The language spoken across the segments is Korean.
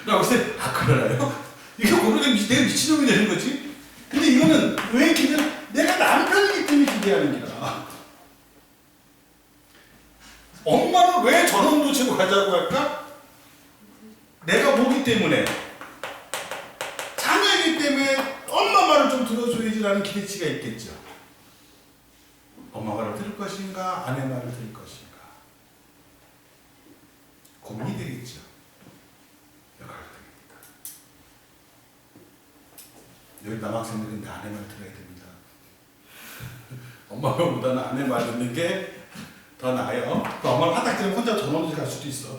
라고 해서 그러나요? 이게 고르면 내가 미친놈이 되는 거지? 근데 이거는 왜 기대? 내가 남편이기 때문에 기대하는 거야. 엄마는 왜 저런 도시로 가자고 할까? 내가 보기 때문에, 자녀이기 때문에 엄마 말을 좀 들어줘야지라는 기대치가 있겠죠. 엄마 말을 들을 것인가, 아내 말을 들을 것인가. 고민이 되겠죠. 역할을 됩니다. 여기 남학생들은 내 아내 말 들어야 됩니다. 엄마 말보다는 아내 말 듣는 게 더 나아요. 그 엄마가 화딱지면 혼자 전원지 갈 수도 있어.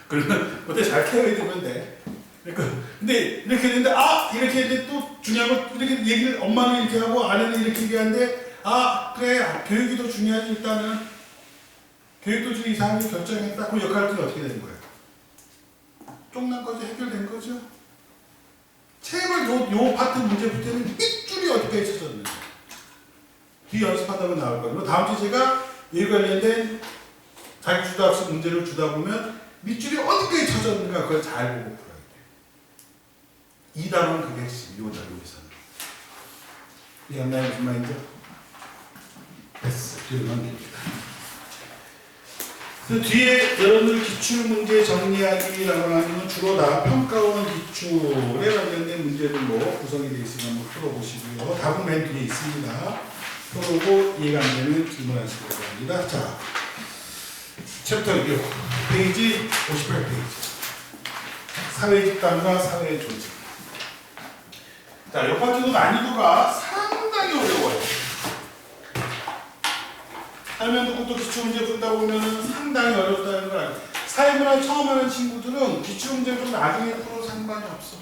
그러면 그때 잘 케어해 주면 돼. 그러니까 근데 이렇게 했는데 이렇게 했는데 또 중요한 건 이렇게 얘기를 엄마는 이렇게 하고 아내는 이렇게 얘기하는데 그래 교육이 더 중요하지. 일단은 교육도 지금 이상하게 결정했다. 그럼 역할은 어떻게 되는 거예요? 쫑난 거죠? 해결된 거죠? 제발 요 파트 문제부터는 밑줄이 어떻게 쳐졌는지 뒤 연습하다 보면 나올 거예요. 다음 주에 제가 이 관련된 자기주도학습 문제를 주다 보면 밑줄이 어디까지 쳐졌는가 그걸 잘 보고 풀어야 돼요. 2단원 그게 핵심, 요거다, 여기서는. 이해했나요? 무슨 말인지? 됐어. 뒤로 넘깁니다. 그 뒤에 여러분들 기출문제 정리하기라고 하는 건 주로 다 평가원 기출에 관련된 문제들로 구성이 되어 있으면 한번 풀어보시고요. 답은 맨 뒤에 있습니다. 풀어보고 이해가 안 되면 질문하시기 바랍니다. 자, 챕터 6, 페이지 58페이지. 사회집단과 사회조직. 자, 이 파트도 난이도가 상당히 어려워요. 살면 듣고 또 기출문제 푼다 보면 상당히 어렵다는 걸 알고. 사회문화 처음 하는 친구들은 기출문제를 좀 나중에 풀어도 상관이 없어.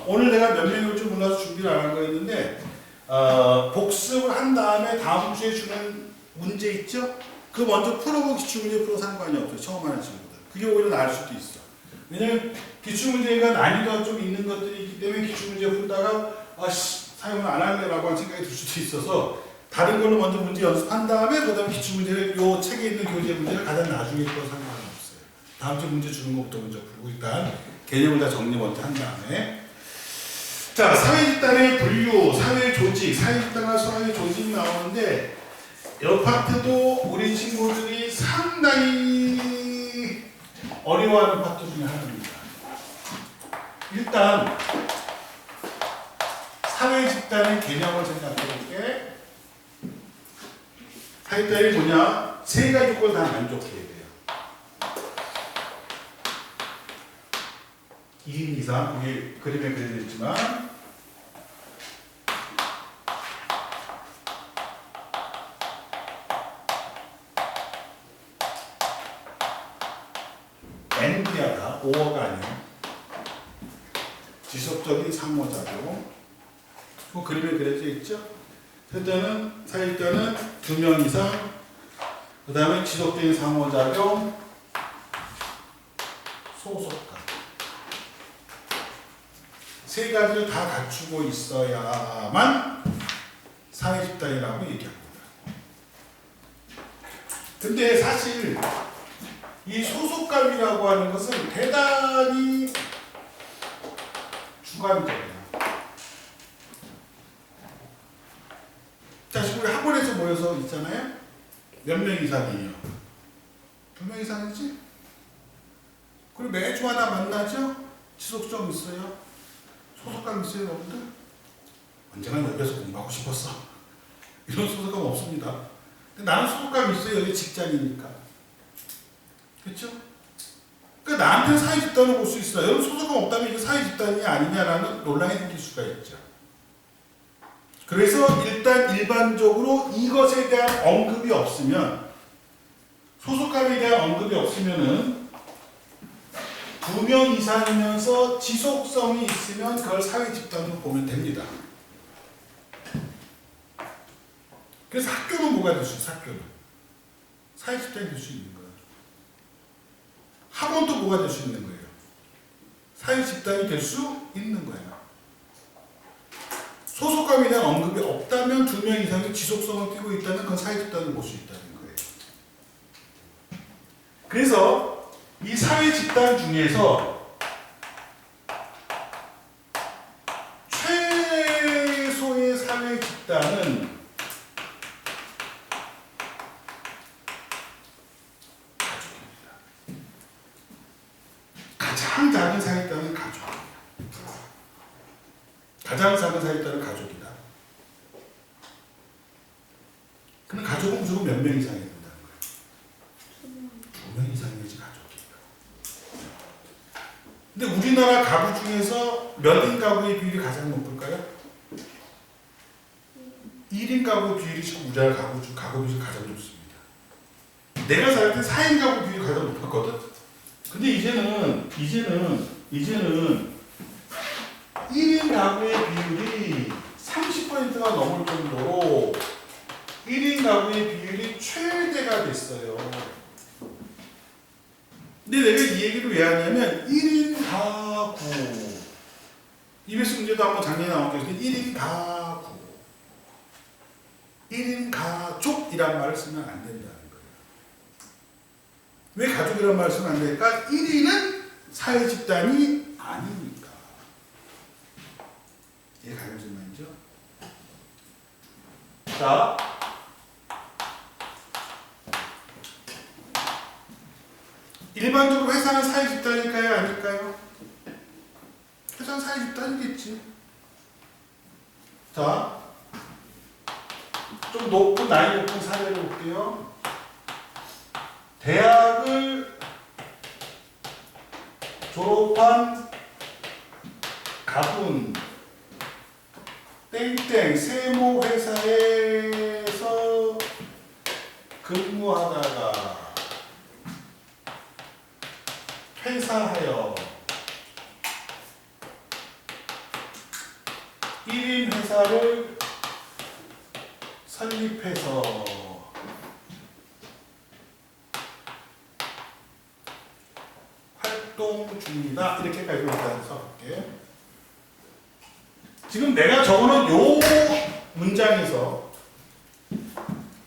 오늘 내가 몇 명이 올 줄 몰라서 준비를 안 한 거였는데, 복습을 한 다음에 다음 주에 주는 문제 있죠? 그 먼저 풀어보고 기출문제 풀어 상관이 없어요. 처음 하는 친구들. 그게 오히려 나을 수도 있어. 왜냐면 기출문제가 난이도가 좀 있는 것들이 있기 때문에 기출문제 풀다가 사용을 안 할래라고 하는 생각이 들 수도 있어서 다른 걸로 먼저 문제 연습한 다음에 그 다음에 기출문제를 요 책에 있는 교재 문제를 가장 나중에 풀어 상관은 없어요. 다음 주 문제 주는 것부터 먼저 풀고 일단 개념을 다 정리 먼저 한 다음에 자, 사회집단의 분류, 사회조직, 사회집단과 사회조직 나오는데 이 파트도 우리 친구들이 상당히 어려워하는 파트 중에 하나입니다. 일단 사회집단의 개념을 생각해 볼게. 사회집단이 뭐냐? 세 가지 조건 다 만족해야 돼요. 2인 이상, 여기 그림에 그려져 있지만 엔드야다, 오어가 아니에요. 지속적인 상호작용. 그 그림에 그려져 있죠? 일단은 사회집단은 2명 이상, 그 다음에 지속적인 상호작용, 소속감. 세 가지를 다 갖추고 있어야만 사회집단이라고 얘기합니다. 근데 사실 이 소속감이라고 하는 것은 대단히 주관적이에요. 자, 지금 우리 학원에서 모여서 있잖아요? 몇 명 이상이에요? 2명 이상이지? 그리고 매주마다 만나죠? 지속성 있어요? 소속감 있어요, 여러분들? 언젠가 여기서 공부하고 싶었어. 이런 소속감 없습니다. 근데 나는 소속감이 있어요. 여기 직장이니까. 그렇죠? 그러니까 나한테는 사회집단을 볼 수 있어요. 여러분 소속감 없다면 이게 사회집단이 아니냐라는 논란이 생길 수가 있죠. 그래서 일단 일반적으로 이것에 대한 언급이 없으면, 소속감에 대한 언급이 없으면은 2명 이상이면서 지속성이 있으면 그걸 사회집단으로 보면 됩니다. 그래서 학교는 뭐가 될 수 있어요? 학교는 사회집단이 될 수 있는 거예요. 학원도 뭐가 될 수 있는 거예요? 사회집단이 될 수 있는 거예요. 소속감에 대한 언급이 없다면 2명 이상의 지속성을 띠고 있다면 그건 사회집단을 볼 수 있다는 거예요. 그래서 이 사회집단 중에서 가장 작은 사이다는 가족이에요. 가장 작은 사이다는 가족이다. 근데 가족은 무조건 몇 명 이상이 된다는 거예요. 2명 이상이지 가족이에요. 근데 우리나라 가구 중에서 몇 인 가구의 비율이 가장 높을까요? 1인 가구 비율이 지금 우리나라 가구 중 가장 높습니다. 내가 살 때 4인 가구 비율이 가장 높았거든. 근데 이제는 1인 가구의 비율이 30%가 넘을 정도로 1인 가구의 비율이 최대가 됐어요. 근데 내가 이 얘기를 왜 하냐면 1인 가구 EBS 문제도 한번 작년에 나온 게 있는데 1인 가구 1인 가족이란 말을 쓰면 안 된다는 거예요. 왜 가족이란 말을 쓰면 안 될까? 1인은 사회 집단이 아니니까. 이게 가장 중요하죠. 자, 일반적으로 회사는 사회 집단일까요? 아닐까요? 회사는 사회 집단이겠지. 자, 좀 높은 나이 높은 사례를 볼게요. 대학을 졸업한 가분 땡땡 세모 회사에서 근무하다가 퇴사하여 1인 회사를 설립해서 활동 중이다. 이렇게까지 일단 써볼게. 지금 내가 적어놓은 요 문장에서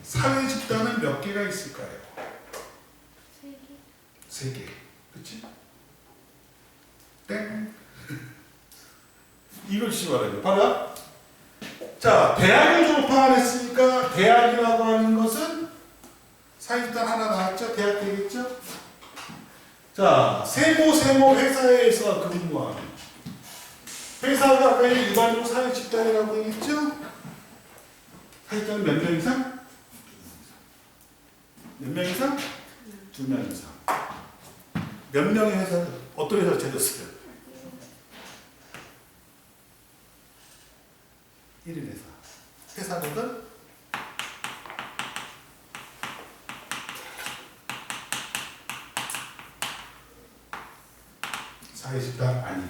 사회 집단은 몇 개가 있을까요? 3개. 그치? 땡. 이걸 지워야 봐라. 자, 대학을 졸업했으니까 대학이라고 하는 것은 사회 집단 하나 나왔죠? 대학 되겠죠? 자, 세모 회사에서 근무하는 회사가 아까 일반적으로 사회 집단이라고 했죠? 사회 집단은 몇 명 이상? 몇 명 이상? 2명 이상. 몇 명의 회사, 어떤 회사를 찾았어요? 1인 회사. 회사거든? 사회 집단 아니.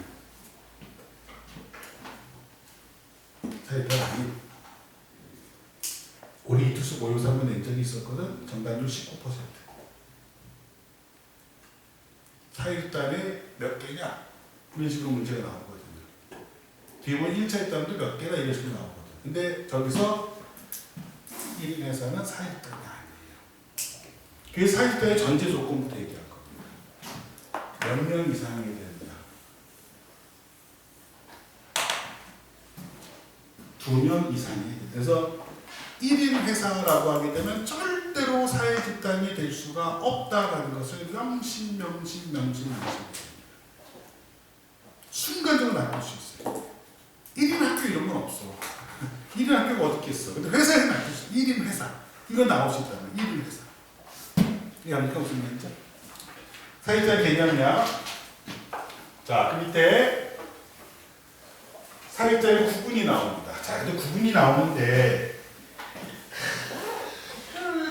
사회 집단 아니. 우리 이투스 모의고사 한번 낸 적이 있었거든? 정답률 19%. 사회 집단에 몇 개냐? 이런 식으로 문제가 나오거든요. 뒤에 보면 1차 집단도 몇 개나 이런 식으로 나오거든. 근데 저기서 1인 회사는 사회 집단이 아니에요. 그래서 사회 집단의 전제 조건부터 얘기할 겁니다. 몇 명 이상이 된다. 2명 이상이. 그래서 1인 회사라고 하게 되면 절대로 사회 집단이 될 수가 없다라는 것을 명심. 순간적으로 나올 수 있어요. 1인 학교 이런 건 없어. 1인 학교가 어디 있겠어. 근데 회사에 나올 수 있어. 1인 회사. 이건 나올 수 있잖아요. 1인 회사. 이게 아닙니까? 무슨 말이죠? 사회 집단 개념이야. 자, 그 밑에 사회 집단의 구분이 나옵니다. 자, 근데 구분이 나오는데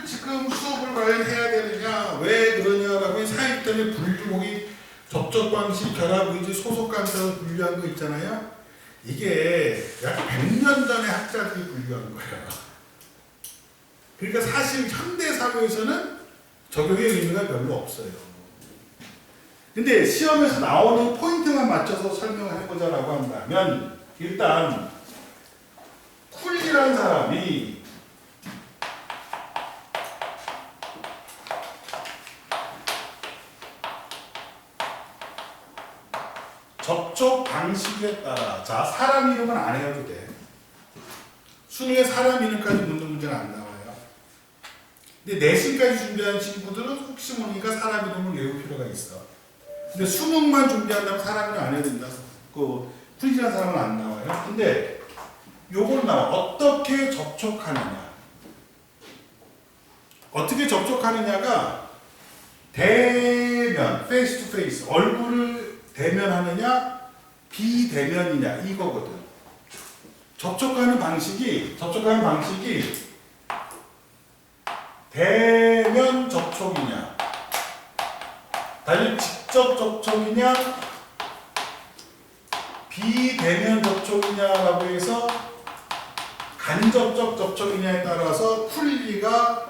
지금 수업을 과연 해야 되느냐, 왜 그러냐라고 사회 집단의 분류목이 접촉 방식, 결합 의지, 소속 감정을 분류한 거 있잖아요. 이게 약 100년 전에 학자들이 분류한 거예요. 그러니까 사실 현대 사회에서는 적용의 의미가 별로 없어요. 근데 시험에서 나오는 포인트만 맞춰서 설명을 해보자라고 한다면 일단 쿨이라는 사람이 접촉 방식에 따라, 자, 사람 이름은 안 해도 돼. 수능에 사람 이름까지 묻는 문제는 안 나와요. 근데 내신까지 준비한 친구들은 혹시 모르니까 사람 이름을 외울 필요가 있어. 근데 수능만 준비한다면 사람이 안 해야 된다. 그 프리즈한 사람은 안 나와요. 근데 요걸 나와. 어떻게 접촉하느냐. 어떻게 접촉하느냐가 대면, 페이스 투 페이스, 얼굴을 대면하느냐, 비대면이냐 이거거든. 접촉하는 방식이 대면 접촉이냐, 달리 직접 접촉이냐, 비대면 접촉이냐라고 해서 간접적 접촉이냐에 따라서 풀리가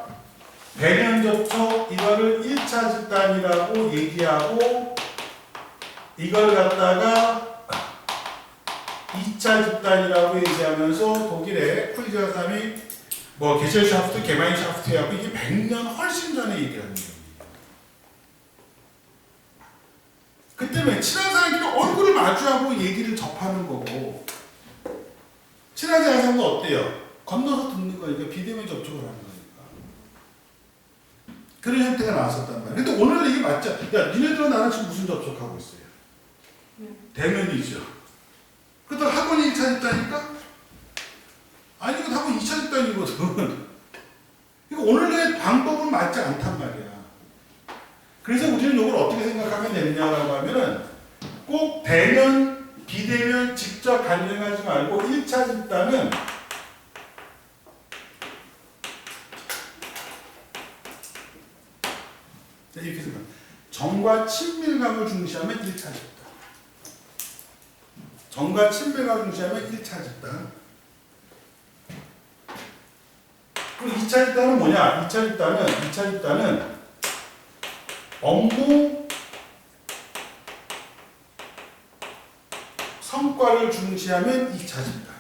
대면 접촉 이거를 1차 집단이라고 얘기하고 이걸 갖다가 2차 집단이라고 얘기하면서 독일의 프리즈한 사람이 뭐 게셀샤프트, 게마인샤프트 하고 이게 100년 훨씬 전에 얘기하는 거예요. 그때는 친한 사람끼리 얼굴을 마주하고 얘기를 접하는 거고 친하지 않은 사람은 어때요? 건너서 듣는 거니까 비대면 접촉을 하는 거니까. 그런 형태가 나왔었단 말이에요. 근데 오늘 이게 맞죠? 야, 니네들은 나랑 지금 무슨 접촉하고 있어요? 대면이죠. 그렇다고 학원이 1차 집단이니까? 아니, 이건 학원 2차 집단이거든. 그러니까 오늘의 방법은 맞지 않단 말이야. 그래서 우리는 이걸 어떻게 생각하면 되느냐라고 하면은 꼭 대면, 비대면 직접 간증하지 말고 1차 집단은 이렇게 생각. 정과 친밀감을 중시하면 1차 집단. 정과 친밀감을 중시하면 1차 집단. 그리고 2차 집단은 뭐냐? 2차 집단은 업무 성과를 중시하면 2차 집단.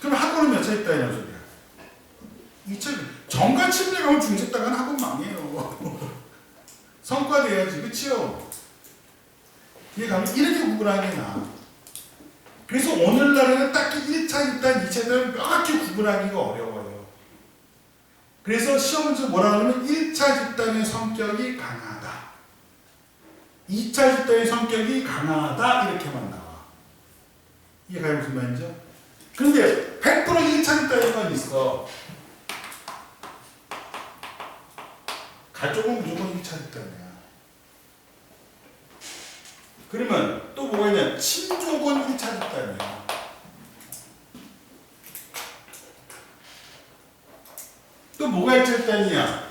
그럼 학원은 몇 차 집단이냐는 소리야? 2차 정과 친밀감을 중시했다가는 학원 망해요. 성과 돼야지, 그치요? 이게 가면 이렇게 구분하는 게 나아. 그래서 오늘날에는 딱히 1차 집단, 2차 집단을 명확히 구분하기가 어려워요. 그래서 시험에서 뭐라 하냐면 1차 집단의 성격이 강하다. 2차 집단의 성격이 강하다 이렇게만 나와. 이해가요? 무슨 말인지? 그런데 100% 1차 집단인 건 있어. 가족은 무조건 1차 집단이야. 그러면 또 뭐가 있냐? 친족은 1차 집단이야. 또 뭐가 1차 집단이냐?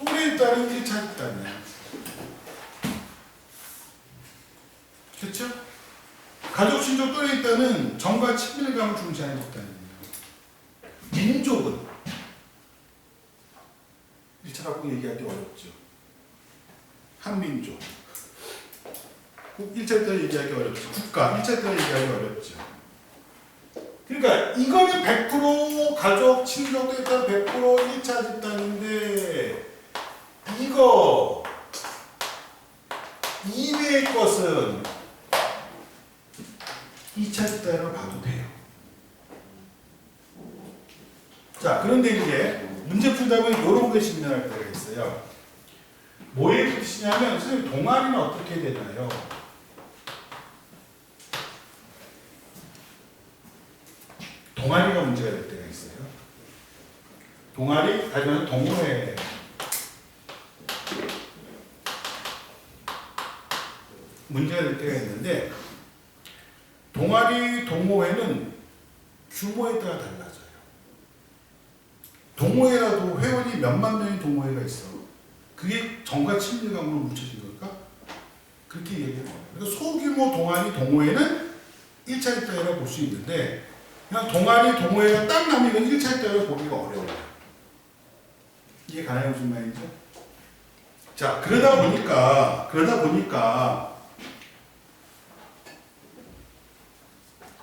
또래 집단은 1차 집단이야. 그렇죠? 가족, 친족, 또래 집단은 정과 친밀감을 중시하는 집단이에요. 민족은 1차라고 얘기하기 어렵죠. 한민족. 1차 집단 얘기하기 어렵죠. 국가 1차 집단 얘기하기 어렵죠. 그러니까 이거는 100% 가족, 친족도 일단 100% 1차 집단인데 이거 이외의 것은 2차 집단으로 봐도 돼요. 자, 그런데 이제 문제 풀다 보면 이런 게 신명할 때가 있어요. 뭐에 붙이냐면 선생님 동아리는 어떻게 되나요? 동아리가 문제가 될 때가 있어요. 동아리, 아니면 동호회. 문제가 될 때가 있는데 동아리, 동호회는 규모에 따라 달라져요. 동호회라도 회원이 몇만 명의 동호회가 있어. 그게 정과 친밀감으로 묻혀진 걸까? 그렇게 얘기해요. 그래서 소규모 동아리, 동호회는 1차 집단이라고 볼 수 있는데 그냥 동아리, 동호회가 딱 나면 1차 집단으로 보기가 어려워요. 이게 가능한 무슨 말이죠? 자, 그러다 보니까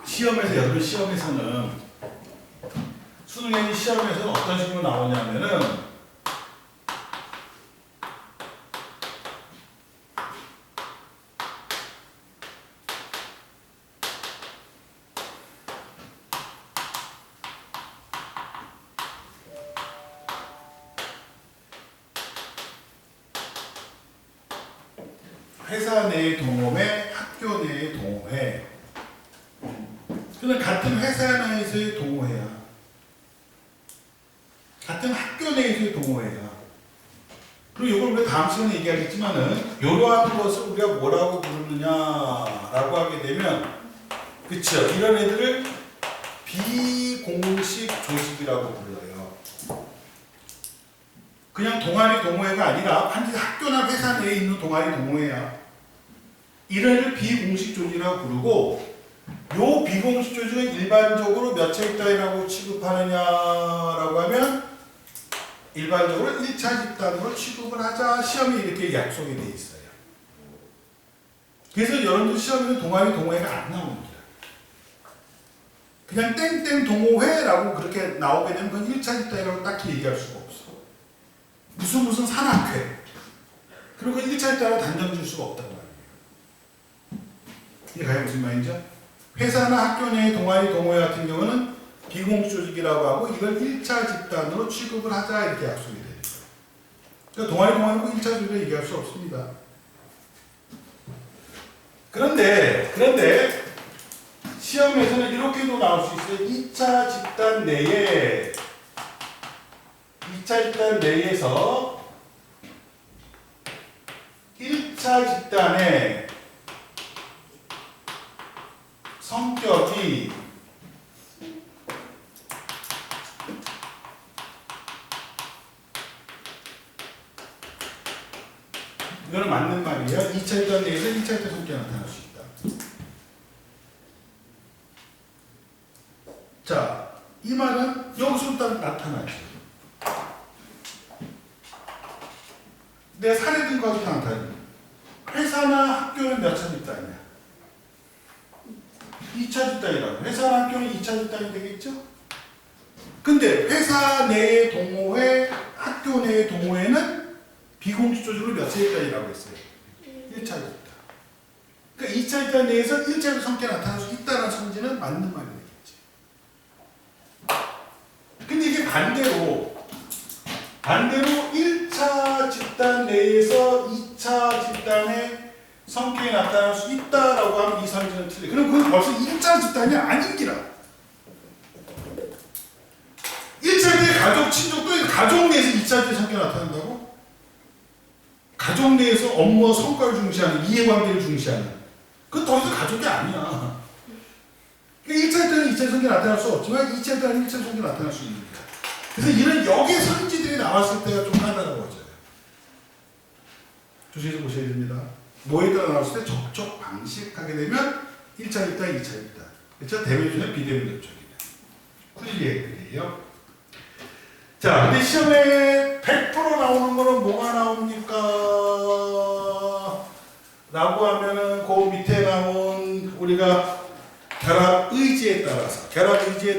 시험에서, 여러분 시험에서는 수능의 시험에서는 어떤 식으로 나오냐면은 회사 내의 동호회, 학교 내의 동호회. 그는 같은 회사 내에서의 동호회야. 같은 학교 내에서의 동호회야. 그리고 이걸 우리가 다음 시간에 얘기하겠지만은 이러한 것을 우리가 뭐라고 부르느냐라고 하게 되면, 그쵸? 이런 애들을 비공식 조직이라고 불러요. 그냥 동아리 동호회가 아니라 반드시 학교나 회사 내에 있는 동아리 동호회야. 이런 애를 비공식 조직이라고 부르고, 요 비공식 조직은 일반적으로 몇 차 집단이라고 취급하느냐라고 하면 일반적으로 1차 집단으로 취급을 하자, 시험에 이렇게 약속이 돼 있어요. 그래서 여러분들 시험에는 동아리 동호회가 안 나옵니다. 그냥 땡땡 동호회라고 그렇게 나오게 되면 그건 1차 집단이라고 딱히 얘기할 수가 없어. 무슨 산악회. 그리고 1차 집단으로 단정 줄 수가 없단 말이에요. 이해가요? 무슨 말인지? 회사나 학교 내의 동아리 동호회 같은 경우는 비공식 조직이라고 하고 이걸 1차 집단으로 취급을 하자, 이렇게 약속이 되는 거예요. 그러니까 동아리 동호회는 1차 조직을 얘기할 수 없습니다. 그런데 시험에서는 이렇게도 나올 수 있어요. 2차 집단 내에서 1차 집단의 성격이 이거는 맞는 말이에요. 2차 집단 내에서 1차 집단 성격이 나타날 수 있다. 자, 이 말은 여기서부터 나타나죠. 내 사례 등과도 나타나요. 회사나 학교는 몇 차 집단이냐? 2차 집단이라고. 회사나 학교는 2차 집단이 되겠죠? 근데 회사 내의 동호회, 학교 내의 동호회는 비공식 조직으로 몇 차 집단이라고 했어요? 1차 집단. 그러니까 2차 집단 내에서 1차로 성격이 나타날 수 있다는 성질은 맞는 말이 되겠지. 근데 이게 반대로 1차 집단 내에서 2차 집단의 성격이 나타날 수 있다라고 하면 이 성질은 틀려. 그럼 그건 벌써 1차 집단이 아닌 기라. 1차 때 가족, 친족도 가족 내에서 2차 때 성격이 나타난다고? 가족 내에서 업무와 성과를 중시하는, 이해관계를 중시하는, 그건 더 이상 가족이 아니야. 그러니까 1차 때는 2차 성격이 나타날 수 없지만 2차 때는 1차 성격이 나타날 수 있는 거야. 그래서 이런 역의 성질들이 나왔을 때가 좀 까다로워져요. 조심해서 보셔야 됩니다. 뭐에 따라 나왔을 때 접촉 방식 하게 되면 1차 집단, 2차 집단. 그렇죠? 대면접촉이나 비대면 접촉이냐. 쿨리에이요. 자, 근데 시험에 100% 나오는 거는 뭐가 나옵니까? 라고 하면은 그 밑에 나온 우리가 결합 의지에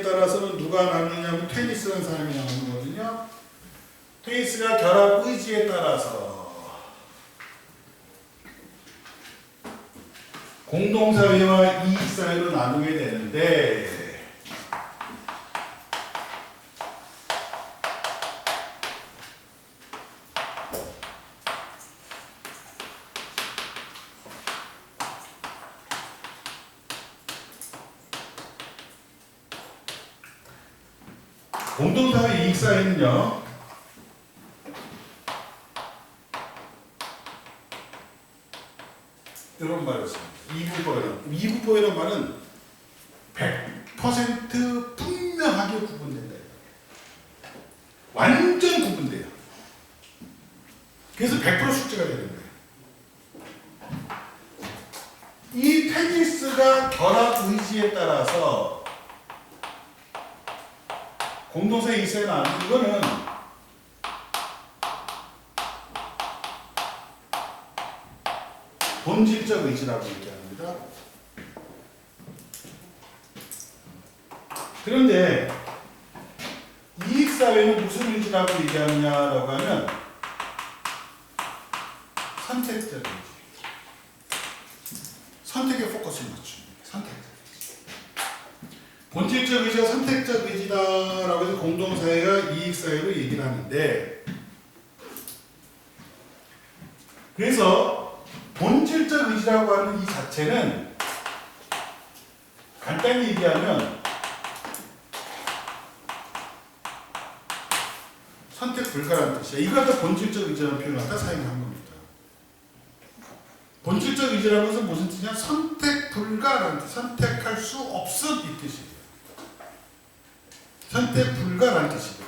따라서는 누가 나누냐면 테니스라는 사람이 나오는 거거든요. 테니스가 결합 의지에 따라서 공동사회와 이익사회로 나누게 되는데, 공동사회 이익사회는요, 이런 말이었습니다. 이부법이라는 말은 100% 분명하게 구분된다. 완전 구분돼요. 그래서 100% 숙제가 되는 거예요. 이 테니스가 결합 의지에 따라서 공동사회 이익사회 나누는 거는 본질적 의지라고 얘기합니다. 그런데 이익사회는 무슨 의지라고 얘기하느냐라고 하면 선택적 의지. 선택에 포커스를 맞춥니다. 선택적 의지. 본질적 의지가 선택적 의지다라고 해서 공동사회가 이익사회로 얘기를 하는데, 그래서 본질적 의지라고 하는 이 자체는 간단히 얘기하면 선택 불가라는 뜻이야. 이걸 갖다 본질적 의지라는 표현을 갖다 사용한 겁니다. 본질적 의지라는 것은 무슨 뜻이냐? 선택 불가라는 뜻, 선택할 수 없음 이 뜻이에요. 선택 불가라는 뜻이에요.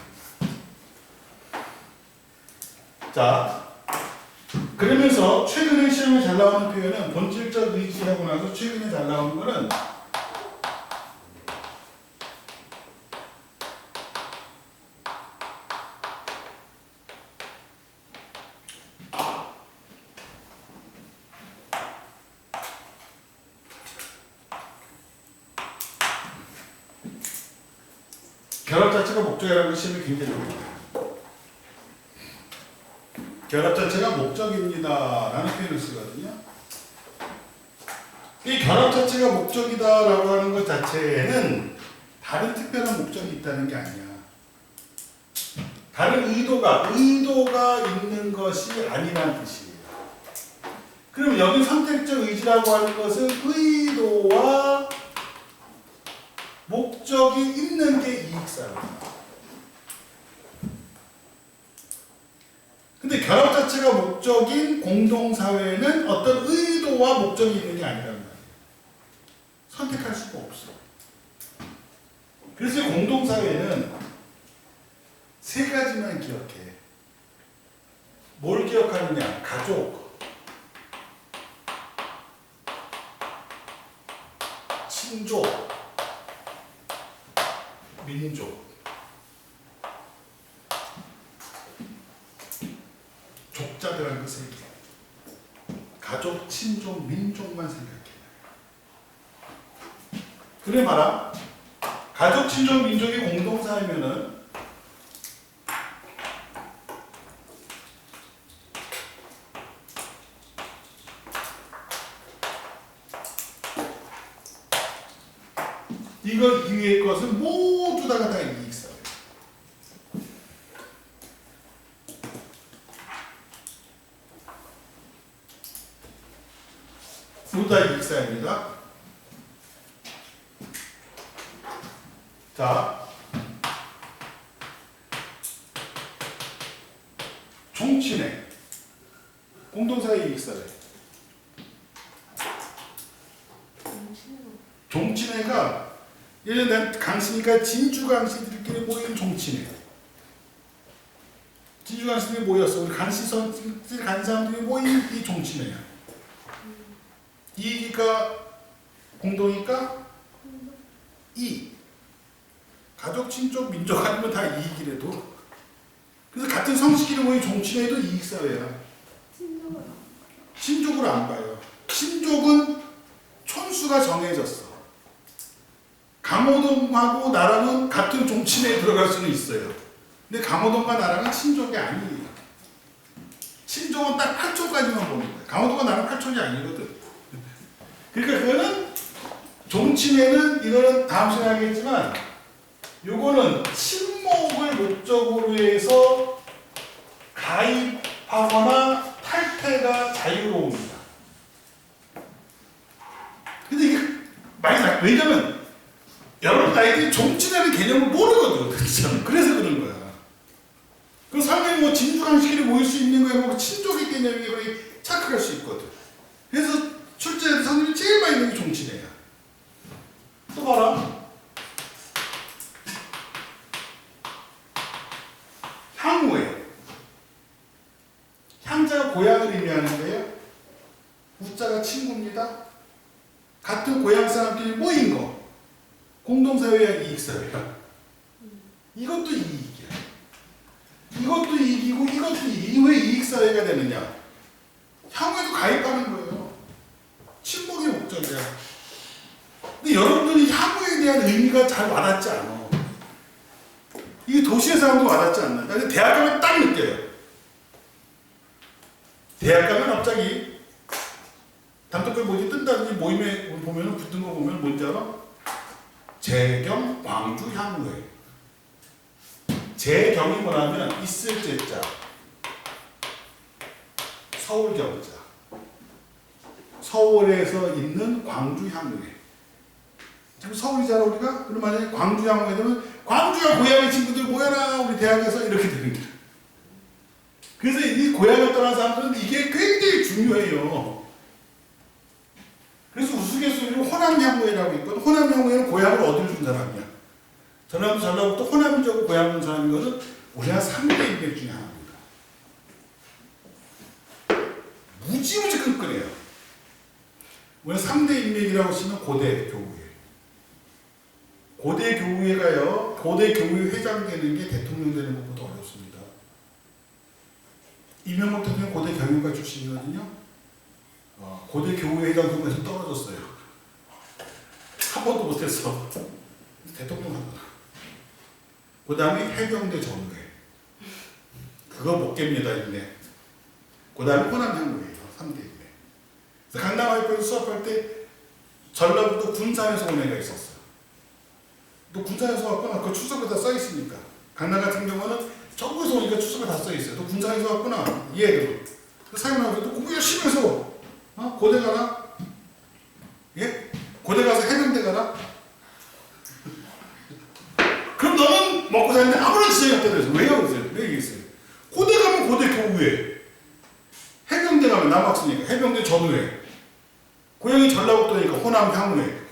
자, 그러면서 최근에 시험에 잘 나오는 표현은 본질적 의지하고 나서 최근에 잘 나오는 거는 결합 자체가 목적이라는 것이 시험에 굉장히 나옵니다. 결합 자체가 목적입니다 라는 표현을 쓰거든요. 이 결합 자체가 목적이다 라고 하는 것 자체에는 다른 특별한 목적이 있다는 게 아니야. 다른 의도가 있는 것이 아니라는 뜻이에요. 그럼 여기 선택적 의지라고 하는 것은 의도와 목적이 있는 게 이익사회입니다. 근데 결합 자체가 목적인 공동사회는 어떤 의도와 목적이 있는 게 아니라는 말이에요. 선택할 수가 없어. 그래서 공동사회는 세 가지만 기억해. 뭘 기억하느냐? 가족, 친족, 민족. 족자들한 그 세 개. 가족, 친족, 민족만 생각해. 그래 봐라. 가족, 친족, 민족이 공동사회면은 이거 이외의 것은 모두 다 이익사회. 모두 다 이익사회입니다. 자, 종친회, 공동사회 이익사회. 종친회가 예를 들면 강씨니까 진주강씨들끼리 모이는 종친회. 진주강씨들이 모였어. 우리 강씨선들 간 사람들이 모인 이 종친회야. 이익이니까 공동이니까 이익. 가족, 친족, 민족 아니면 다 이익이래도. 그래서 같은 성씨끼리 모인 종친회도 이익사회야. 친족으로 안 봐요. 친족은 촌수가 정해졌어. 강호동하고 나랑은 같은 종친회에 들어갈 수는 있어요. 근데 강호동과 나랑은 친족이 아니에요. 친족은 딱 8촌까지만 보는 거예요. 강호동과 나랑 8촌이 아니거든. 그러니까 그거는 종친회는 이거는 다음 시간에 하겠지만 요거는 친목을 목적으로 해서 가입하거나 탈퇴가 자유로웁니다. 근데 이게 많이 왜냐면 여러분 아이들이 종친회라는 개념을 모르거든. 그래서 그런 거야. 그 사람이 뭐 진주강식끼리 모일 수 있는 거야. 뭐 친족의 개념이 거의 착각할 수 있거든. 그래서 출제하는 사람들이 제일 많이 있는 게 종친회야. 또 봐라. 향후회. 향자가 고향을 의미하는데요. 우자가 친구입니다. 같은 고향 사람끼리 모인 거. 공동사회야, 이익사회야. 이것도 이익이야. 이것도 이익이고 이것도 이익이 왜 이익사회가 되느냐? 향후에도 가입하는 거예요. 친목의 목적이야. 근데 여러분들이 향후에 대한 의미가 잘 와닿지 않아. 이게 도시의 사람도 와닿지 않나. 근데 대학 가면 딱 느껴요. 대학 가면 갑자기 단톡글 뭐지 뜬다든지 모임에 보면은 붙은 거 보면 뭔지 알아? 재경 광주 향후회. 재경이 뭐냐면 있을 제자, 서울 경자. 서울에서 있는 광주 향후에. 지금 서울이잖아 우리가. 그럼 만약에 광주 향후에 되면 광주야 고향의 친구들 모여라 우리 대학에서 이렇게 되는 거야. 그래서 이 고향을 떠난 사람들은 이게 굉장히 중요해요. 그래서 우스갯소리로 호남향후회라고 있거든. 호남향후회는 고향을 어디를 준 사람이야. 전라도 전라북도 호남지역을 고향을 준 사람이거든. 우리나라 3대 인맥 중에 하나입니다. 무지무지 끈끈해요. 우리가 3대 인맥이라고 치면 고대 교우회. 고대 교우회가요. 고대 교우회 회장 되는 게 대통령 되는 것보다 어렵습니다. 이명박 대통령 고대 경영가 출신이거든요. 고대 교우회 회장 선거에서 떨어졌어요. 한 번도 못했어. 대통령 한 번. 그 다음에 해병대 전우회. 그거 못 깹니다, 인맥. 그 다음에 호남향후회예요. 3대 인맥. 그래서 강남하이퍼에서 수업할 때 전라북도 군산에서 온 애가 있었어. 너 군산에서 왔구나. 그 추석에 다 써있으니까. 강남 같은 경우는 전국에서 오니까 추석에 다 써있어요. 너 군산에서 왔구나. 이 애들. 사용하고 또 공부 열심히 해서 고대 가라? 예? 고대 가서 해병대 가라? 그럼 너는 먹고 사는데 아무런 지장이 없다 그래서 왜요? 그러세요? 왜 얘기했어요? 고대 가면 고대 교우회. 해병대 가면 남학생이니까 해병대 전우회. 고향이 전라북도니까 호남 향후회.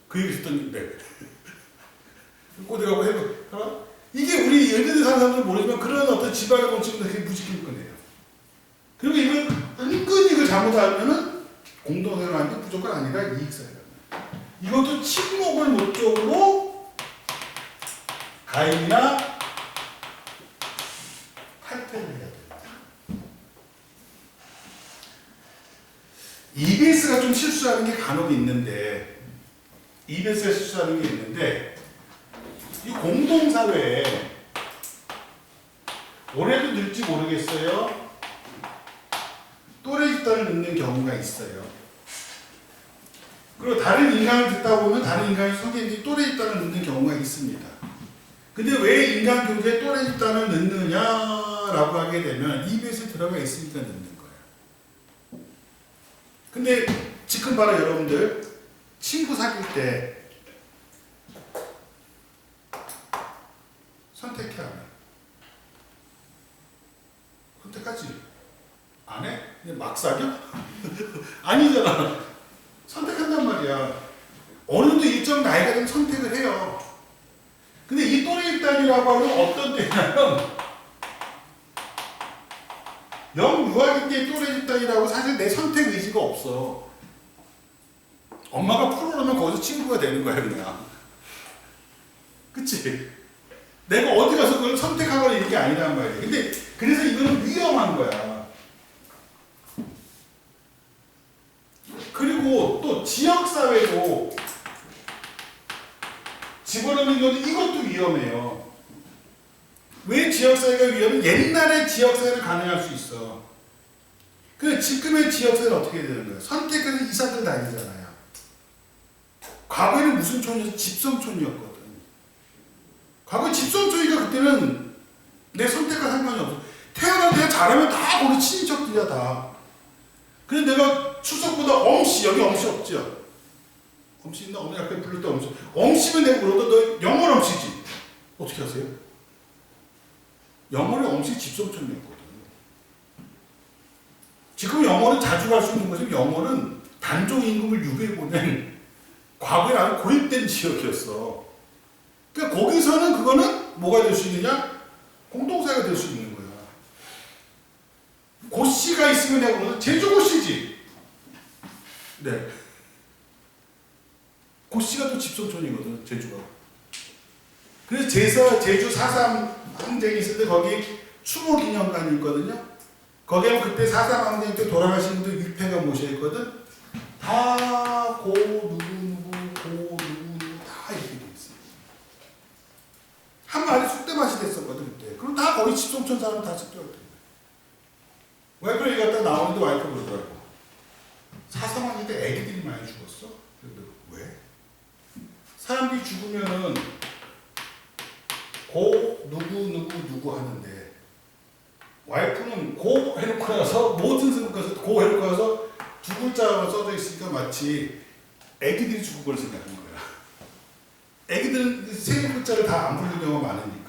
그 얘기 듣던데. 고대 가고 해병. 이게 우리 예전에 사는 사람들은 모르지만 그런 어떤 지방의 원칙은 되게 무지개 거네요. 그리고 이걸 은근히 이걸 잘못하면은 공동생활하는데 무조건 아니라 이익사회다. 이것도 친목을 목적으로 가입이나 탈퇴를 해야 됩니다. EBS가 좀 실수하는 게 간혹 있는데, EBS가 실수하는 게 있는데, 이 공동사회에 올해도 늘지 모르겠어요. 또래 집단을 넣는 경우가 있어요. 그리고 다른 인강을 듣다 보면 다른 인강의 선생님들이 또래 집단을 넣는 경우가 있습니다. 근데 왜 인간 교재에 또래 집단을 넣느냐라고 하게 되면 EBS에 들어가 있으니까 넣는 거예요. 근데 지금 바로 여러분들 친구 사귈 때 선택해 안 해? 선택하지? 안 해? 그냥 막 사겨? 아니잖아. 선택한단 말이야. 어느 정도 일정 나이가 되면 선택을 해요. 근데 이 또래 집단이라고 하면 어떤 때냐면 영유아기 때 또래 집단이라고 사실 내 선택 의지가 없어. 엄마가 풀어놓으면 거기서 친구가 되는 거야 그냥. 그치? 내가 어디 가서 그걸 선택하거나 이런 게 아니란 말이야. 근데 그래서 이거는 위험한 거야. 그리고 또 지역사회도 집어넣는 것도 이것도 위험해요. 왜 지역사회가 위험해? 옛날에 지역사회는 가능할 수 있어. 근데 지금의 지역사회는 어떻게 되는 거예요? 선택해서 이사들 다니잖아요. 과거에는 무슨 촌이었어? 집성촌이었거든. 과거에 집성촌이니까 그때는 내 선택과 상관이 없어. 태어날 때 잘하면 다 거기 친인척들이야 다. 근데 내가 추석보다 엄씨, 여기 엄씨 없죠? 엄씨 있나? 오늘 약간 부를 때 엄씨. 엄씨면 내가 물어도 너 영월 엄씨지? 어떻게 하세요? 영월의 엄씨 집성촌이었거든. 지금 영월은 자주 갈 수 있는 것은 영월은 단종 임금을 유배해 보낸 과거에 아주 고립된 지역이었어. 그러니까 거기서는 그거는 뭐가 될 수 있느냐? 공동사회가 될 수 있는 거야. 고씨가 있으면 내가 그러면 제주고씨지. 네. 고씨가 또 집성촌이거든, 제주가. 그래서 제주 4.3 항쟁이 있을 때 거기 추모기념관이 있거든요. 거기에 그때 4.3 항쟁 때 돌아가신 분들 일패가 모셔있거든. 다 고 누구 다 이렇게 돼 있어요. 한 마리 쑥대밭이 됐었거든 그때. 그럼 다 거기 집성촌 사람 다 습격돼. 와이프를 얘기했다 나오는데 와이프가 그러더라고. 4.3 항쟁 때 애기들이 많이 죽었어? 왜? 사람들이 죽으면은 고 누구 하는데 와이프는 고 해놓고 나서 모든 생각에서 고 해놓고 나서 두 글자가 써져 있으니까 마치 애기들이 죽은 걸 생각하는 거야. 애기들은 세 글자를 다 안 부르는 경우가 많으니까.